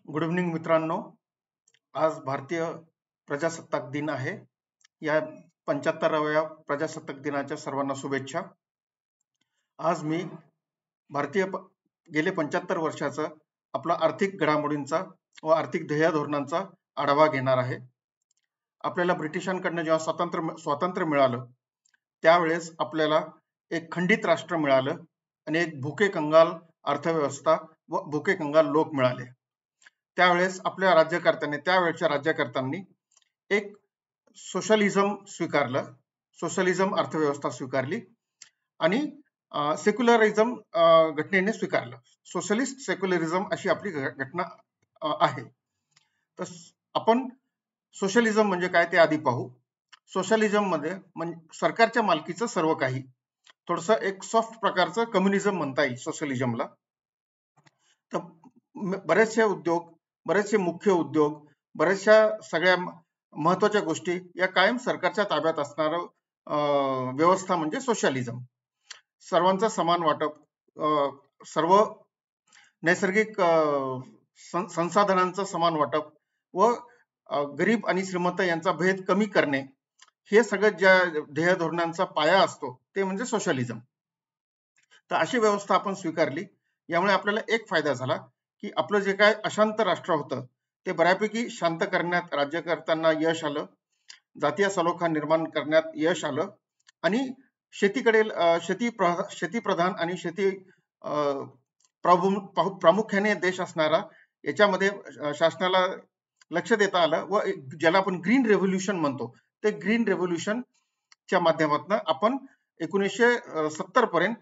Good evening मित्रांनो. आज भारतीय प्रजासत्ताक दिन आहे. या 75व्या प्रजासत्ताक दिनाच्या सर्वांना शुभेच्छा. आज मी भारतीय गेले 75 वर्षाचा आपला आर्थिक घडामोडींचा व आर्थिक ध्येय धोरणांचा आढावा घेणार आहे. आपल्याला ब्रिटिशांकडनं जेव्हा स्वातंत्र्य मिळालं त्यावेळेस आपल्याला एक खंडित राष्ट्र मिळालं आणि एक भुके कंगाल अर्थव्यवस्था व भुके कंगाल लोक मिळाले. त्यावेळेस आपल्या त्यावेळच्या राज्यकर्त्यांनी एक सोशलिझम स्वीकारलं, सोशलिझम अर्थव्यवस्था स्वीकारली आणि सेक्युलरिझम घटनेने स्वीकारलं. सोशलिस्ट सेक्युलरिझम अशी आपली घटना आहे. तर आपण सोशलिझम म्हणजे काय ते आधी पाहू. सोशलिझम मध्ये म्हणजे सरकारच्या मालकीचं सर्व काही, थोडस एक सॉफ्ट प्रकारचं कम्युनिझम म्हणता येईल सोशलिझमला. तर बरेचसे उद्योग, बरेचसे मुख्य उद्योग, बऱ्याचशा सगळ्या महत्वाच्या गोष्टी या कायम सरकारच्या ताब्यात असणारं व्यवस्था म्हणजे सोशलिझम. सर्वांचं समान वाटप, सर्व नैसर्गिक संसाधनांचं समान वाटप व गरीब आणि श्रीमंत यांचा भेद कमी करणे, हे सगळं ज्या ध्येय धोरणांचा पाया असतो ते म्हणजे सोशलिझम. तर अशी व्यवस्था आपण स्वीकारली. यामुळे आपल्याला एक फायदा झाला की आपलं जे काय अशांत राष्ट्र होतं ते बऱ्यापैकी शांत करण्यात राज्यकर्त्यांना यश आलं, जातीय सलोखा निर्माण करण्यात यश आलं आणि शेतीकडे शेतीप्रधान आणि शेती प्रामुख्याने देश असणारा याच्यामध्ये शासनाला लक्ष देता आलं व ज्याला आपण ग्रीन रेव्होल्युशन म्हणतो ते ग्रीन रेव्होल्युशनच्या माध्यमातून आपण 1970 पर्यंत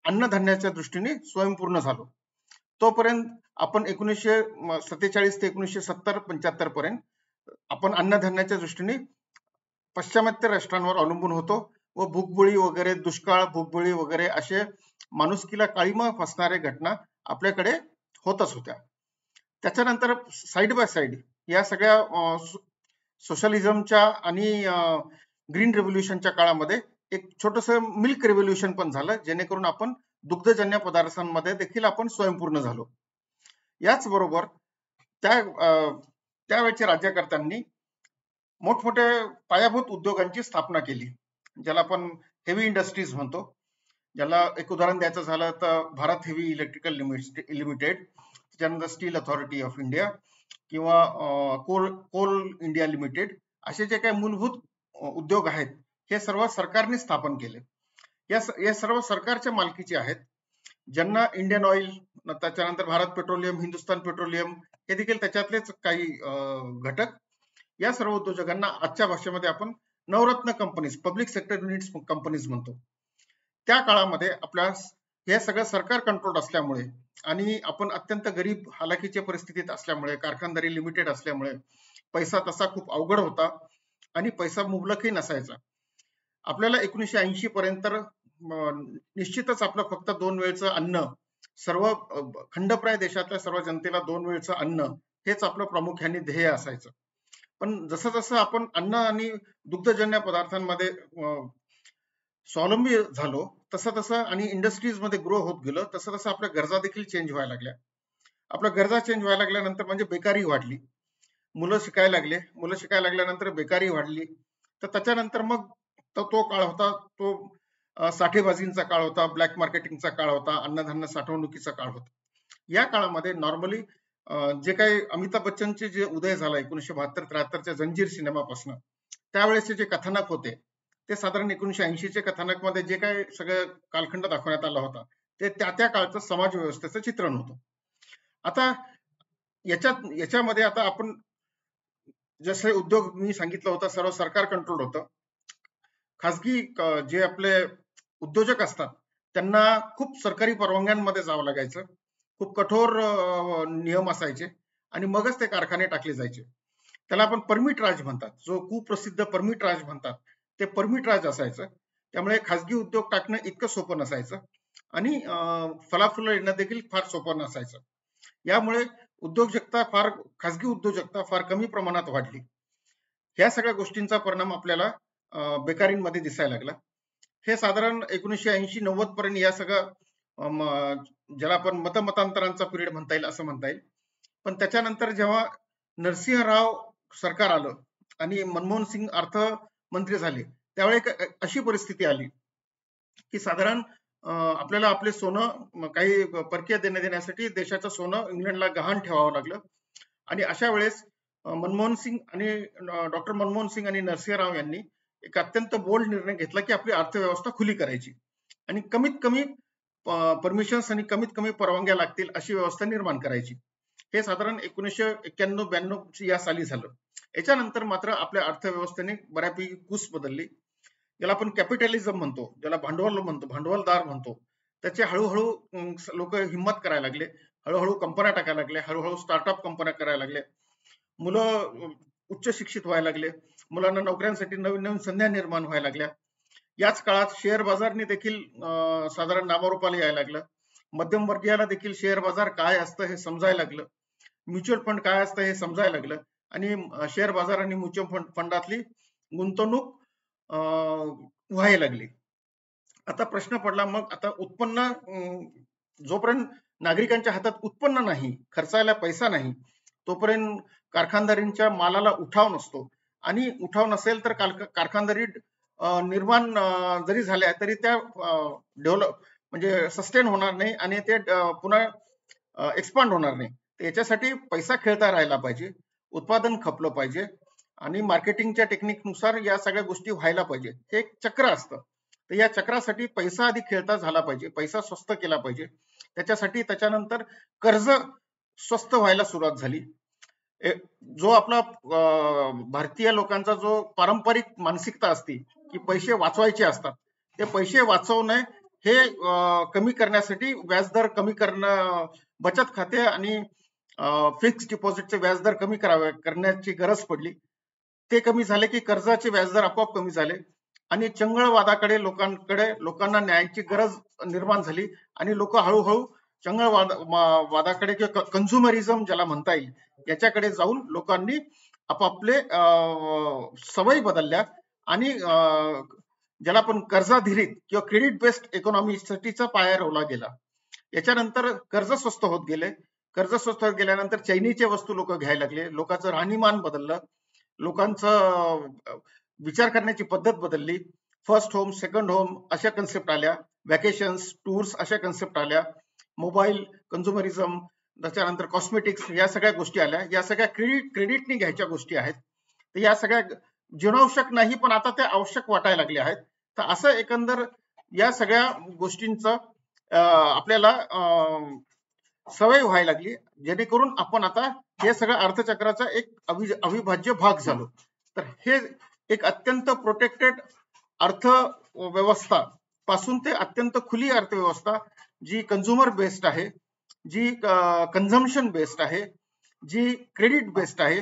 अन्नधान्याच्या दृष्टीने स्वयंपूर्ण झालो. तोपर्यंत आपण 1947 ते 1970-75 पर्यंत आपण अन्नधान्याच्या दृष्टीने पाश्चिमात्य राष्ट्रांवर अवलंबून होतो व भूकबळी वगैरे, दुष्काळ, भूकबळी वगैरे असे माणुसकीला काळीमा फासणारे घटना आपल्याकडे होतच होत्या. त्याच्यानंतर साइड बाय साइड या सगळ्या सोशलिझमच्या आणि ग्रीन रेव्होल्युशनच्या काळामध्ये एक छोटस मिल्क रेव्होल्युशन पण झालं, जेणेकरून आपण दुग्धजन्य पदार्थांमध्ये देखील आपण स्वयंपूर्ण झालो. याच बरोबर त्यावेळच्या राज्यकर्त्यांनी मोठमोठ्या पायाभूत उद्योगांची स्थापना केली, ज्याला आपण हेवी इंडस्ट्रीज म्हणतो. ज्याला एक उदाहरण द्यायचं झालं तर भारत हेवी इलेक्ट्रिकल लिमिटेड, त्याच्यानंतर स्टील अथॉरिटी ऑफ इंडिया किंवा कोल इंडिया लिमिटेड, असे जे काही मूलभूत उद्योग आहेत हे सर्व सरकारने स्थापन केले. या सर्व सरकारच्या मालकीचे आहेत, ज्यांना इंडियन ऑइल, त्याच्यानंतर भारत पेट्रोलियम, हिंदुस्तान पेट्रोलियम हे देखील त्याच्यातलेच काही घटक. या सर्व उद्योजकांना आजच्या भाषेमध्ये आपण Navratna companies, public sector units companies म्हणतो. त्या काळामध्ये आपल्या हे सगळं सरकार कंट्रोल असल्यामुळे आणि आपण अत्यंत गरीब हालाकीच्या परिस्थितीत असल्यामुळे, कारखानदारी लिमिटेड असल्यामुळे पैसा तसा खूप अवघड होता आणि पैसा मुबलकही नसायचा. आपल्याला 1980 पर्यंत निश्चितच आपलं फक्त 2 वेळचं अन्न, सर्व खंडप्राय देशातल्या सर्व जनतेला 2 वेळचं अन्न हेच आपलं प्रामुख्याने ध्येय असायचं. पण जसं जसं आपण अन्न आणि दुग्धजन्य पदार्थांमध्ये स्वावलंबी झालो तसं तसं आणि इंडस्ट्रीज मध्ये ग्रो होत गेलो तसं तसं आपल्या गरजा देखील चेंज व्हायला लागल्या. आपल्या गरजा चेंज व्हायला लागल्यानंतर म्हणजे बेकारी वाढली, मुलं शिकायला लागल्यानंतर बेकारी वाढली. तर त्याच्यानंतर मग तो काळ होता, तो साठेबाजींचा काळ होता, ब्लॅक मार्केटिंगचा काळ होता, अन्नधान्य साठवणुकीचा काळ होता. या काळामध्ये नॉर्मली जे काही अमिताभ बच्चनचे जे उदय झाला 1972-73च्या जंजीर सिनेमापासून, त्यावेळेसचे जे कथानक होते ते साधारण 1980चे कथानक मध्ये जे काही सगळं कालखंड दाखवण्यात आला होता ते त्या काळचं समाज व्यवस्थेचं चित्रण होतं. आता याच्यामध्ये आता आपण जसे उद्योग मी सांगितलं होतं सर्व सरकार कंट्रोल होतं. खासगी जे आपले उद्योजक असतात त्यांना खूप सरकारी परवानग्यांमध्ये जावं लागायचं, खूप कठोर नियम असायचे आणि मगच ते कारखाने टाकले जायचे. त्याला आपण परमिट राज म्हणतात, जो कुप्रसिद्ध परमिट राज म्हणतात ते परमिट राज असायचं. त्यामुळे खासगी उद्योग टाकणं इतकं सोपं नसायचं आणि फलाफुलं येणं देखील फार सोपं नसायचं. यामुळे खासगी उद्योजकता फार कमी प्रमाणात वाढली. ह्या सगळ्या गोष्टींचा परिणाम आपल्याला बेकारींमध्ये दिसायला लागला. हे साधारण 1980-90 पर्यंत या सगळं ज्याला आपण मतमतांतरांचा पिरियड म्हणता येईल असं म्हणता येईल. पण त्याच्यानंतर जेव्हा नरसिंहराव सरकार आलं आणि मनमोहन सिंग अर्थमंत्री झाले, त्यावेळी अशी परिस्थिती आली की साधारण आपल्याला आपले सोनं काही परकीय देण्यासाठी देशाचं सोनं इंग्लंडला गहाण ठेवावं लागलं. आणि अशा वेळेस मनमोहन सिंग आणि डॉक्टर मनमोहन सिंग आणि नरसिंहराव यांनी एक अत्यंत बोल्ड निर्णय घेतला की आपली अर्थव्यवस्था खुली करायची आणि कमीत कमी परमिशन्स आणि कमीत कमी परवानग्या लागतील अशी व्यवस्था निर्माण करायची. हे साधारण 1991-92 या साली झालं. याच्यानंतर मात्र आपल्या अर्थव्यवस्थेने बऱ्यापैकी कूस बदलली. ज्याला आपण कॅपिटलिझम म्हणतो, ज्याला भांडवल म्हणतो, भांडवलदार म्हणतो, त्याचे हळूहळू लोक हिंमत करायला लागले, हळूहळू कंपन्या टाकायला लागले, हळूहळू स्टार्टअप कंपन्या करायला लागले, मुलं उच्च शिक्षित व्हायला लागले, मुलांना नोकऱ्यांसाठी नवीन नवीन संध्या निर्माण व्हायला लागल्या. याच काळात शेअर बाजारने देखील साधारण नामारूपाला यायला लागलं. मध्यमवर्गीयाला देखील शेअर बाजार काय असतं हे समजायला लागलं, म्युच्युअल फंड काय असतं हे समजायला लागलं आणि शेअर बाजार आणि म्युच्युअल फंडातली गुंतवणूक व्हायला लागली. आता प्रश्न पडला, मग आता उत्पन्न, जोपर्यंत नागरिकांच्या हातात उत्पन्न नाही, खर्चायला पैसा नाही, तोपर्यंत कारखानदारींच्या मालाला उठाव नसतो आणि उठाव नसेल तर कारखानदारी निर्माण जरी झाल्या तरी त्या डेव्हलप म्हणजे सस्टेन होणार नाही आणि ते पुन्हा एक्सपांड होणार नाही. याच्यासाठी पैसा खेळता राहिला पाहिजे, उत्पादन खपलं पाहिजे आणि मार्केटिंगच्या टेक्निकनुसार या सगळ्या गोष्टी व्हायला पाहिजे. हे एक चक्र असतं. तर या चक्रासाठी पैसा आधी खेळता झाला पाहिजे, पैसा स्वस्त केला पाहिजे. त्याच्यानंतर कर्ज स्वस्त व्हायला सुरुवात झाली. जो आपला भारतीय लोकांचा जो पारंपरिक मानसिकता असते की पैसे वाचवायचे असतात, ते पैसे वाचवणे हे कमी करण्यासाठी व्याजदर कमी करणं, बचत खाते आणि फिक्स डिपॉझिटचे व्याजदर कमी करण्याची गरज पडली. ते कमी झाले की कर्जाचे व्याजदर आपोआप कमी झाले आणि चंगळवादाकडे लोकांना न्यायाची गरज निर्माण झाली आणि लोक हळूहळू चंगळवादाकडे किंवा कन्झ्युमरिझम ज्याला म्हणता येईल याच्याकडे जाऊन लोकांनी आपापले सवयी बदलल्या आणि ज्याला आपण कर्जाधिरित किंवा क्रेडिट बेस्ड इकॉनॉमीसाठीचा पाया रोवला गेला. याच्यानंतर कर्ज स्वस्त होत गेले. कर्ज स्वस्त होत गेल्यानंतर चैनीचे वस्तू लोक घ्यायला लागले, लोकांचं राहणीमान बदललं, लोकांचं विचार करण्याची पद्धत बदलली. फर्स्ट होम, सेकंड होम अशा कन्सेप्ट आल्या, व्हॅकेशन्स, टूर्स अशा कन्सेप्ट आल्या, मोबाईल, कन्झ्युमरिझम, त्याच्यानंतर कॉस्मेटिक्स या सगळ्या गोष्टी आल्या. या सगळ्या क्रेडिटने घ्यायच्या गोष्टी आहेत. तर या सगळ्या जीवनावश्यक नाही पण आता त्या आवश्यक वाटायला लागल्या आहेत. तर असं एकंदर या सगळ्या गोष्टींचं आपल्याला सवय व्हायला लागली, जेणेकरून आपण आता हे सगळं अर्थचक्राचा एक अविभाज्य भाग झालो. तर हे एक अत्यंत प्रोटेक्टेड अर्थव्यवस्था पासून ते अत्यंत खुली अर्थव्यवस्था, जी कंझ्युमर बेस्ड आहे, जी कन्झम्पशन बेस्ड आहे, जी क्रेडिट बेस्ड आहे.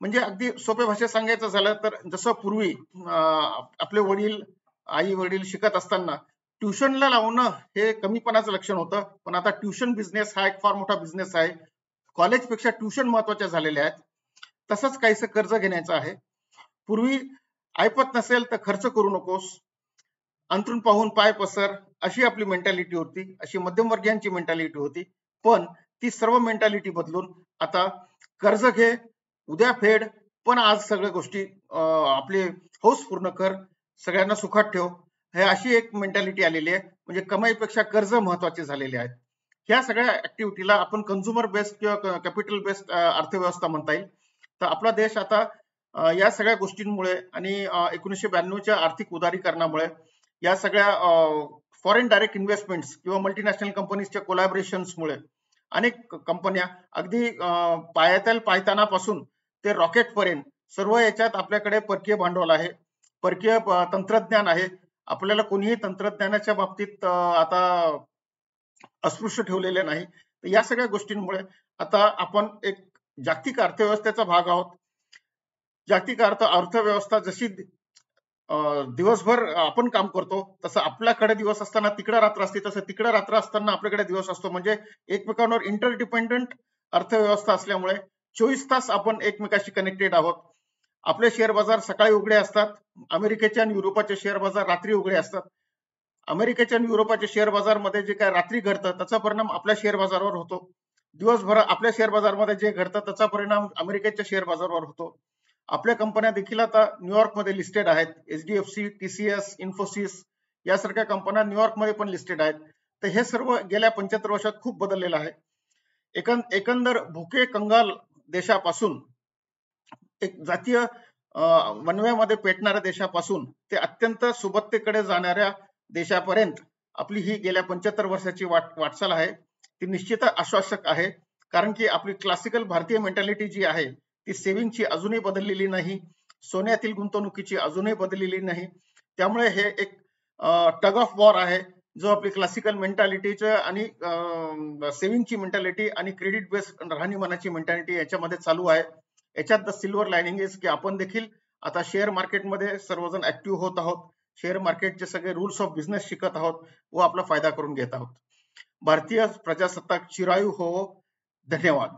म्हणजे अगदी सोप्या भाषेत सांगायचं झालं तर जसं पूर्वी आपले वडील, आई वडील शिकत असताना ट्युशनला लावणं हे कमीपणाचं लक्षण होतं, पण आता ट्युशन बिझनेस हा एक फार मोठा बिझनेस आहे. कॉलेजपेक्षा ट्युशन महत्वाच्या झालेल्या आहेत. तसंच काहीसं कर्ज घेण्याचं आहे. पूर्वी ऐपत नसेल तर खर्च करू नकोस, अंतरून पाहून पाय पसर, अशी आपली मेंटॅलिटी होती, अशी मध्यमवर्गीयांची मेंटॅलिटी होती. पण ती सर्व मेंटॅलिटी बदलून आता कर्ज घे, उद्या फेड, पण आज सगळ्या गोष्टी आपले हौस पूर्ण कर, सगळ्यांना सुखात ठेव, हे अशी एक मेंटॅलिटी आलेली आहे. म्हणजे कमाईपेक्षा कर्ज महत्वाचे झालेले आहेत. ह्या सगळ्या ऍक्टिव्हिटीला आपण कंझ्युमर बेस्ड किंवा कॅपिटल बेस्ड अर्थव्यवस्था म्हणता येईल. तर आपला देश आता या सगळ्या गोष्टींमुळे आणि 1992च्या आर्थिक उदारीकरणामुळे, या सगळ्या फॉरेन डायरेक्ट इन्व्हेस्टमेंट्स किंवा मल्टीनॅशनल कंपनीजच्या कोलॅबोरेशन्समुळे अनेक कंपन्या अगदी पायातील पायतानापासून ते रॉकेट पर्यंत सर्व याच्यात आपल्याकडे परकीय भांडवल आहे, परकीय तंत्रज्ञान आहे. आपल्याला कोणीही तंत्रज्ञानाच्या बाबतीत आता अस्पृश्य ठेवलेले नाही. तर या सगळ्या गोष्टींमुळे आता आपण एक जागतिक अर्थव्यवस्थेचा भाग आहोत. जागतिक अर्थव्यवस्था जशी दिवसभर आपण काम करतो तसं आपल्याकडे दिवस असताना तिकडे रात्र असते, तसं तिकडे रात्र असताना आपल्याकडे दिवस असतो. म्हणजे एकमेकांवर इंटरडिपेंडंट अर्थव्यवस्था असल्यामुळे 24 तास आपण एकमेकाशी कनेक्टेड आहोत. आपले शेअर बाजार सकाळी उघडे असतात, अमेरिकेचे आणि युरोपाचे शेअर बाजार रात्री उघडे असतात. अमेरिकेच्या आणि युरोपाच्या शेअर बाजारमध्ये जे काय रात्री घडतं त्याचा परिणाम आपल्या शेअर बाजारावर होतो. दिवसभर आपल्या शेअर बाजारमध्ये जे घडतं त्याचा परिणाम अमेरिकेच्या शेअर बाजारावर होतो. आपल्या कंपन्या देखील आता न्यूयॉर्कमध्ये लिस्टेड आहेत. HDFC, TCS, इन्फोसिस यासारख्या कंपन्या न्यूयॉर्कमध्ये पण लिस्टेड आहेत. तर हे सर्व गेल्या 75 वर्षात खूप बदललेलं आहे. एकंदर भुके कंगाल देशापासून एक जातीय वनव्यामध्ये पेटणाऱ्या देशापासून ते अत्यंत सुबत्तेकडे जाणाऱ्या देशापर्यंत आपली ही गेल्या 75 वर्षाची वाटचाल आहे ती निश्चित आश्वासक आहे. कारण की आपली क्लासिकल भारतीय मेंटॅलिटी जी आहे ती सेव्हिंगची अजूनही बदललेली नाही, सोन्यातील गुंतवणुकीची अजूनही बदललेली नाही. त्यामुळे हे एक टग ऑफ वॉर आहे जो आपली क्लासिकल मेंटॅलिटीचं आणि सेव्हिंगची मेंटॅलिटी आणि क्रेडिट बेस्ड राहणीमानाची मेंटॅलिटी याच्यामध्ये चालू आहे. याच्यात द सिल्वर लाइनिंग इज की आपण देखील आता शेअर मार्केटमध्ये सर्वजण ऍक्टिव्ह होत आहोत. शेअर मार्केटचे सगळे रूल्स ऑफ बिझनेस शिकत आहोत व आपला फायदा करून घेत आहोत. भारतीय प्रजासत्ताक चिरायू हो. धन्यवाद.